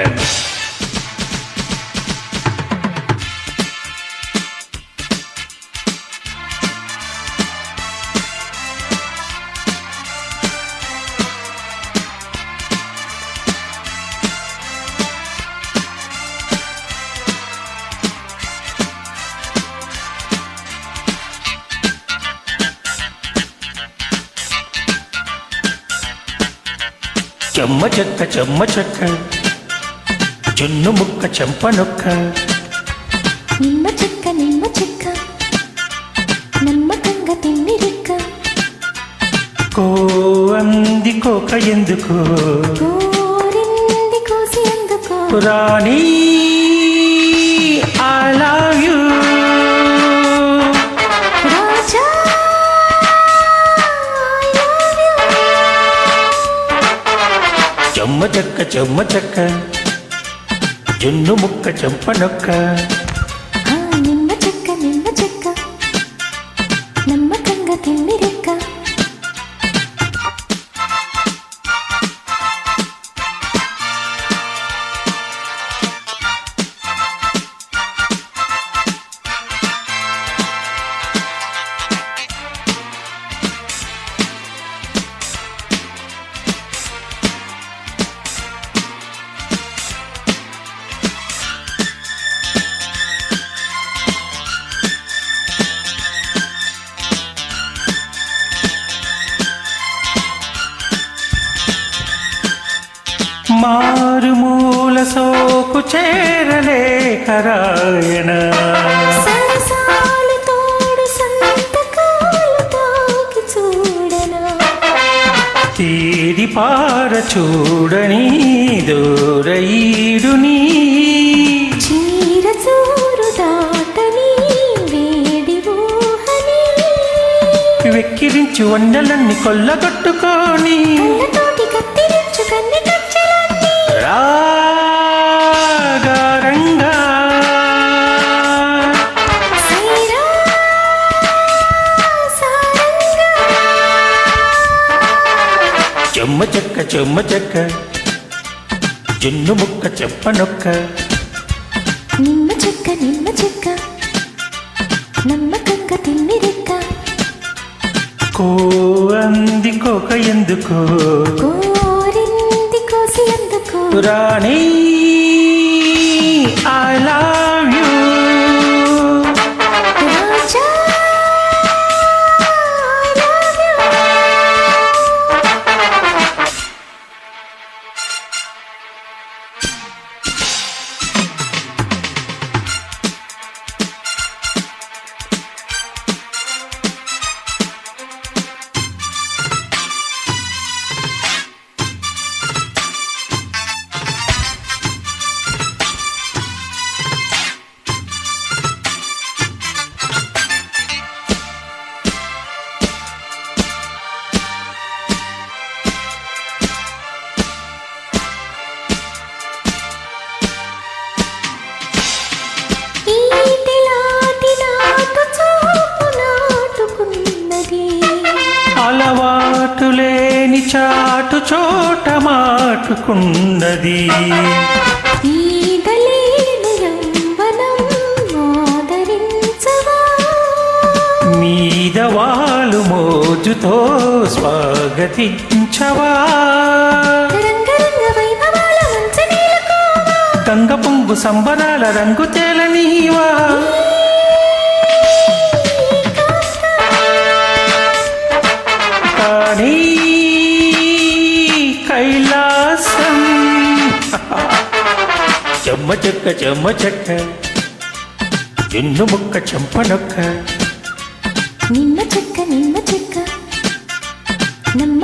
FM. చెమ్మ చెక్క జున్ను ముక్క చెంప నొక్క నిమ్మ చెక్క నమ్మకంగా తిమ్మిరిక్క కో అంది కోక ఎందుకు కోరింది కోసి ఎందుకో రాణి ఐ లవ్ యూ రాజా చెమ్మ చెక్క జున్ను ముక్క చెంప నొక్క నిమ్మ చెక్క నమ్మకంగా తిమ్మిరిక్క మారుమూల సోకు చేరలేకరాయణ సరసాలు తోడు సంతకాలు తాకి చూడనా తీరి పార చూడని దూరఈడుని చీర చూరు దాటని వేడి ఊహని వెక్కిరించి వండలన్నీ కొల్లగొట్టుకొని కళ్ళతోటి కత్తిరించు కన్ని కచ్చలన్నీ రాగారంగా సైరా సారంగా చెమ్మ చెక్క జున్ను ముక్క చెప్ప నొక్క నిమ్మ చెక్క నమ్మకంగా తిమ్మిరిక్క కో అంది కోక ఎందుకు కోరింది కోసి ఎందుకో రాణి ఐ లవ్ యూ రాజా I love you. ఈటెలాటి నాటు చూపు నాటుకున్నది అలవాటు లేని చాటు చోట మాటుకున్నది ఈదలేని యవ్వనం ఆదరించవా మీద వాళ్ళు మోజుతో స్వాగతించవా రంగరంగ వైభవాల మంచనేలకోవా గంగ పొంగు సంబరాల రంగు తేలనీవా కానీ కైలాసం చెమ్మ చెక్క జున్ను ముక్క చెంప నొక్క నిమ్మ చెక్క నమ్మ